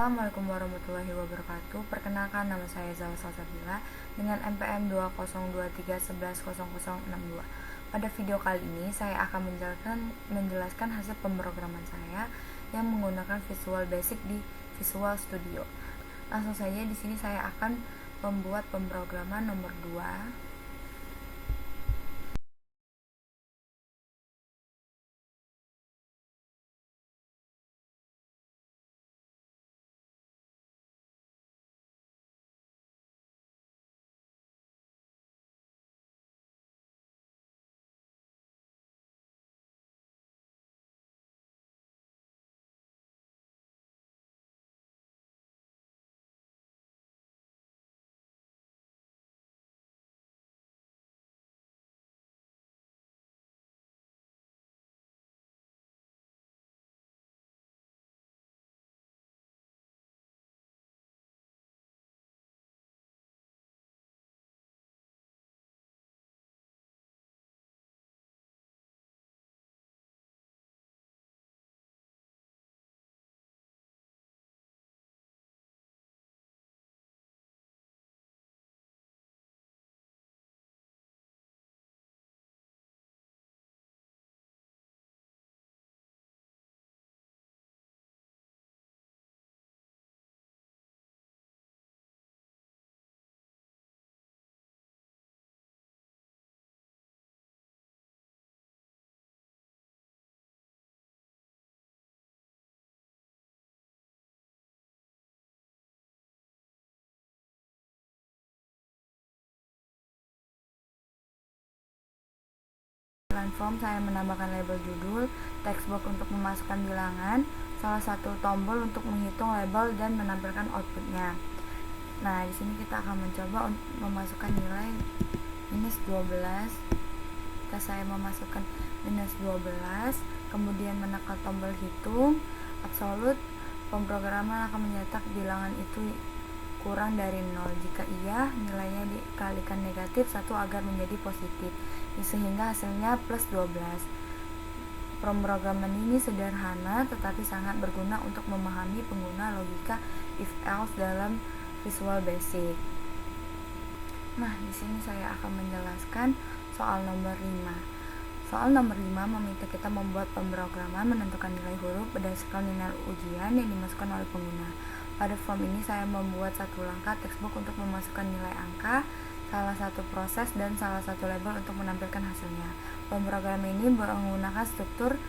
Assalamualaikum warahmatullahi wabarakatuh. Perkenalkan, nama saya Zahra Salsabila dengan NPM 2023110062. Pada video kali ini saya akan menjelaskan hasil pemrograman saya yang menggunakan Visual Basic di Visual Studio. Langsung saja, di sini saya akan membuat pemrograman nomor 2. Line form, saya menambahkan label judul, textbox untuk memasukkan bilangan, salah satu tombol untuk menghitung label dan menampilkan outputnya. Nah, di sini kita akan mencoba untuk memasukkan nilai minus 12. Jika saya memasukkan minus 12, kemudian menekan tombol hitung absolut, pemrograman akan mencetak bilangan itu kurang dari 0. Jika iya, nilainya dikalikan negatif 1 agar menjadi positif, sehingga hasilnya plus 12. Pemrograman ini sederhana tetapi sangat berguna untuk memahami pengguna logika if-else dalam Visual Basic. Nah, di sini saya akan menjelaskan soal nomor 5. Soal nomor 5 meminta kita membuat pemrograman menentukan nilai huruf berdasarkan nilai ujian yang dimasukkan oleh pengguna. Pada form ini saya membuat satu langkah textbook untuk memasukkan nilai angka, salah satu proses, dan salah satu label untuk menampilkan hasilnya. Pemrograman ini menggunakan struktur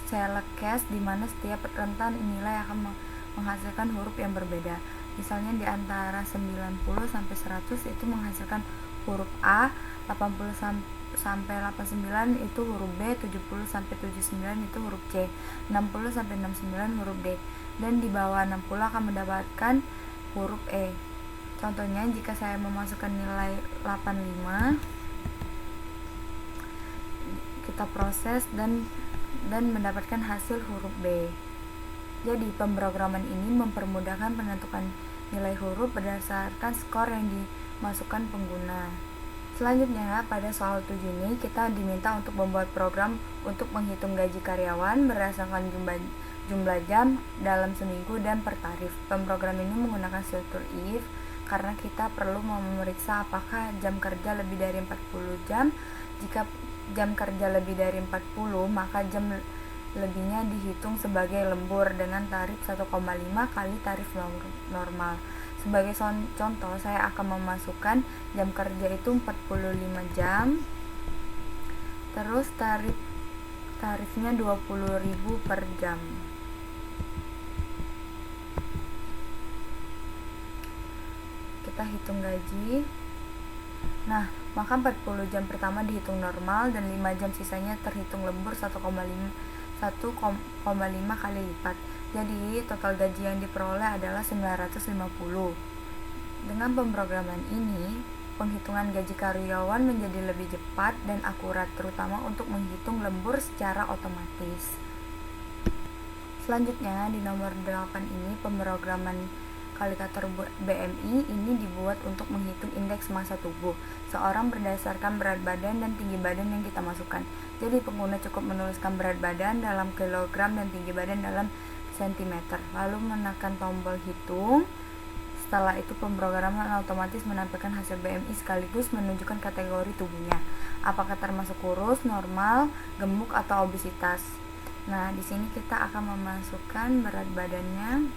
select case di mana setiap rentan nilai akan menghasilkan huruf yang berbeda. Misalnya di antara 90 sampai 100 itu menghasilkan huruf A, 80 sampai 89 itu huruf B, 70 sampai 79 itu huruf C, 60 sampai 69 huruf D, dan di bawah 60 akan mendapatkan huruf E. Contohnya, jika saya memasukkan nilai 85, kita proses dan mendapatkan hasil huruf B. Jadi, pemrograman ini mempermudahkan penentukan nilai huruf berdasarkan skor yang dimasukkan pengguna. Selanjutnya, pada soal 7 ini kita diminta untuk membuat program untuk menghitung gaji karyawan berdasarkan jumlah jam dalam seminggu dan per tarif. Pemrogram ini menggunakan struktur if karena kita perlu memeriksa apakah jam kerja lebih dari 40 jam. Jika jam kerja lebih dari 40, maka jam lebihnya dihitung sebagai lembur dengan tarif 1,5 kali tarif normal. Sebagai contoh, saya akan memasukkan jam kerja itu 45 jam, terus tarifnya 20.000 per jam. Kita hitung gaji. Nah, maka 40 jam pertama dihitung normal dan 5 jam sisanya terhitung lembur 1,5 kali lipat. Jadi, total gaji yang diperoleh adalah 950. Dengan pemrograman ini, penghitungan gaji karyawan menjadi lebih cepat dan akurat, terutama untuk menghitung lembur secara otomatis. Selanjutnya, di nomor 8 ini, pemrograman kalkulator BMI ini dibuat untuk menghitung indeks massa tubuh seorang berdasarkan berat badan dan tinggi badan yang kita masukkan. Jadi pengguna cukup menuliskan berat badan dalam kilogram dan tinggi badan dalam cm, lalu menekan tombol hitung. Setelah itu pemrograman otomatis menampilkan hasil BMI sekaligus menunjukkan kategori tubuhnya, apakah termasuk kurus, normal, gemuk, atau obesitas. Nah, di sini kita akan memasukkan berat badannya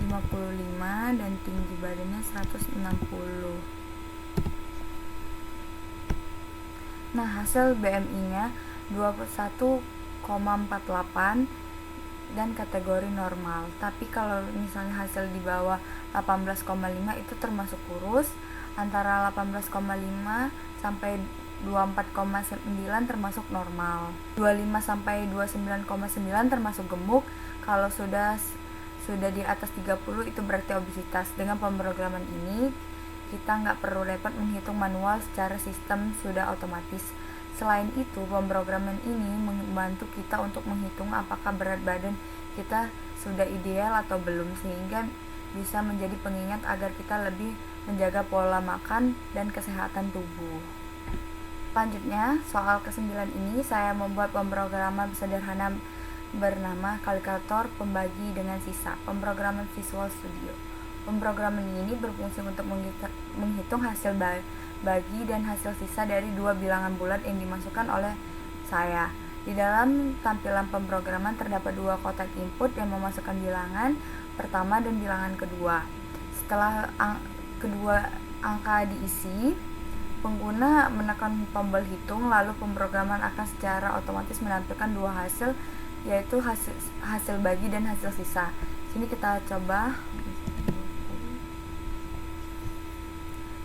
55 dan tinggi badannya 160. Nah, hasil BMI-nya 21,48 dan kategori normal. Tapi kalau misalnya hasil di bawah 18,5 itu termasuk kurus, antara 18,5 sampai 24,9 termasuk normal, 25 sampai 29,9 termasuk gemuk. Kalau sudah di atas 30 itu berarti obesitas. Dengan pemrograman ini kita nggak perlu repot menghitung manual, secara sistem sudah otomatis. Selain itu, pemrograman ini membantu kita untuk menghitung apakah berat badan kita sudah ideal atau belum, sehingga bisa menjadi pengingat agar kita lebih menjaga pola makan dan kesehatan tubuh. Selanjutnya, soal ke-9 ini saya membuat pemrograman sederhana bernama kalkulator pembagi dengan sisa, pemrograman Visual Studio. Pemrograman ini berfungsi untuk menghitung hasil bagi dan hasil sisa dari dua bilangan bulat yang dimasukkan oleh saya. Di dalam tampilan pemrograman terdapat dua kotak input yang memasukkan bilangan pertama dan bilangan kedua. Setelah kedua angka diisi, pengguna menekan tombol hitung, lalu pemrograman akan secara otomatis menampilkan dua hasil, yaitu hasil bagi dan hasil sisa. Sini kita coba.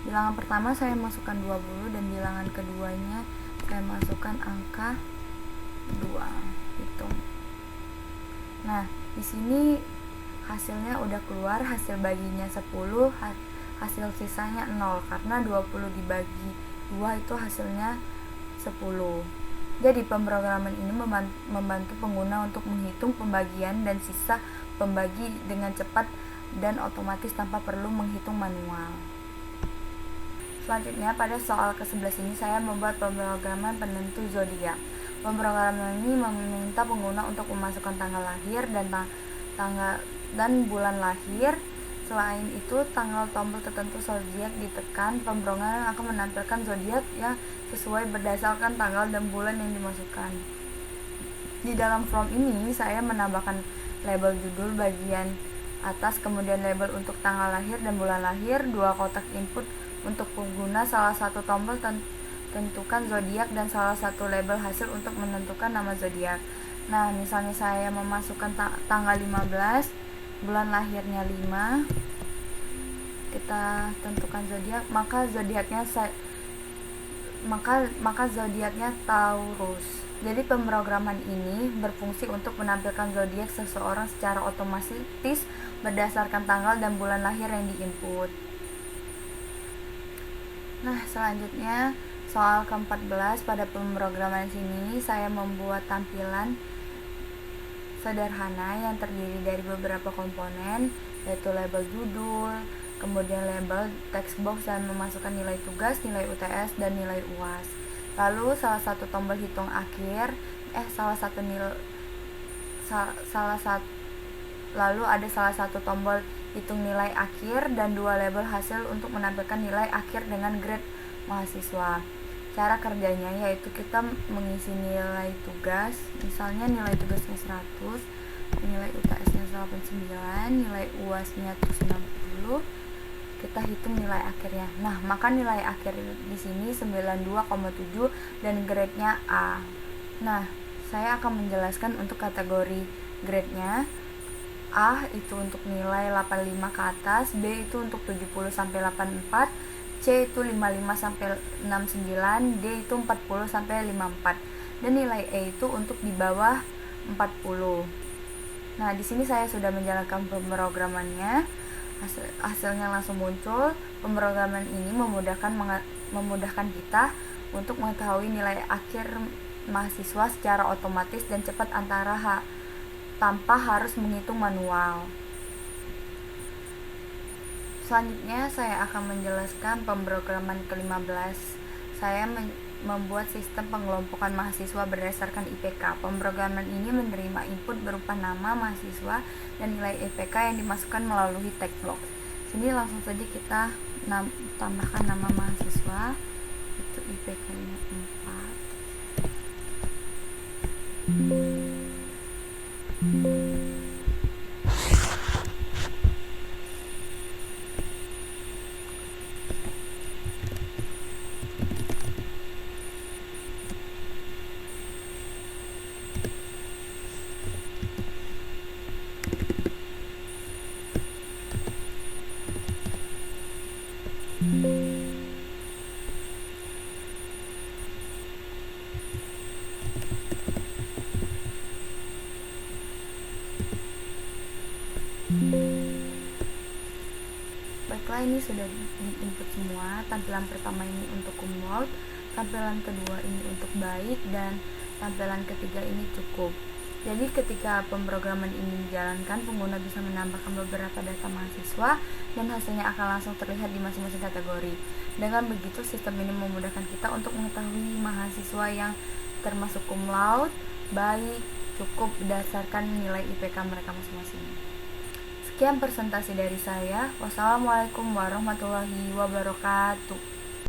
Bilangan pertama saya masukkan 20 dan bilangan keduanya saya masukkan angka 2. Hitung. Nah, di sini hasilnya udah keluar, hasil baginya 10, hasil sisanya 0 karena 20 dibagi 2 itu hasilnya 10. Jadi pemrograman ini membantu pengguna untuk menghitung pembagian dan sisa pembagi dengan cepat dan otomatis tanpa perlu menghitung manual. Selanjutnya, pada soal ke-11 ini saya membuat pemrograman penentu zodiak. Pemrograman ini meminta pengguna untuk memasukkan tanggal lahir dan bulan lahir. Selain itu, tanggal tombol tertentu zodiak ditekan, pemrograman akan menampilkan zodiak yang sesuai berdasarkan tanggal dan bulan yang dimasukkan. Di dalam form ini saya menambahkan label judul bagian atas, kemudian label untuk tanggal lahir dan bulan lahir, dua kotak input untuk pengguna, salah satu tombol tentukan zodiak, dan salah satu label hasil untuk menentukan nama zodiak. Nah, misalnya saya memasukkan tanggal 15, bulan lahirnya 5, kita tentukan zodiak, maka zodiaknya Taurus. Jadi pemrograman ini berfungsi untuk menampilkan zodiak seseorang secara otomatis berdasarkan tanggal dan bulan lahir yang diinput. Nah, selanjutnya soal ke-14. Pada pemrograman sini saya membuat tampilan sederhana yang terdiri dari beberapa komponen, yaitu label judul, kemudian label text box, dan memasukkan nilai tugas, nilai UTS, dan nilai UAS. Lalu salah satu tombol hitung akhir, lalu ada salah satu tombol hitung nilai akhir dan dua label hasil untuk menampilkan nilai akhir dengan grade mahasiswa. Cara kerjanya yaitu kita mengisi nilai tugas, misalnya nilai tugasnya 100, nilai UTS-nya 89, nilai UAS-nya 90, kita hitung nilai akhirnya. Nah, maka nilai akhir di sini 92,7 dan grade-nya A. Nah, saya akan menjelaskan untuk kategori grade-nya. A itu untuk nilai 85 ke atas, B itu untuk 70 sampai 84, C itu 55 sampai 69, D itu 40 sampai 54, dan nilai E itu untuk di bawah 40. Nah, di sini saya sudah menjalankan pemrogramannya. Hasilnya langsung muncul. Pemrograman ini memudahkan kita untuk mengetahui nilai akhir mahasiswa secara otomatis dan cepat tanpa harus menghitung manual. Selanjutnya saya akan menjelaskan pemrograman ke-15. Saya membuat sistem pengelompokan mahasiswa berdasarkan IPK. Pemrograman ini menerima input berupa nama mahasiswa dan nilai IPK yang dimasukkan melalui text box. Sini langsung saja kita tambahkan nama mahasiswa, itu IPK-nya 4. Baiklah, ini sudah di-input semua. Tampilan pertama ini untuk cum laude, tampilan kedua ini untuk baik, dan tampilan ketiga ini cukup. Jadi ketika pemrograman ini dijalankan, pengguna bisa menambahkan beberapa data mahasiswa dan hasilnya akan langsung terlihat di masing-masing kategori. Dengan begitu, sistem ini memudahkan kita untuk mengetahui mahasiswa yang termasuk cum laude, baik, cukup berdasarkan nilai IPK mereka masing-masing. Sekian presentasi dari saya. Wassalamualaikum warahmatullahi wabarakatuh.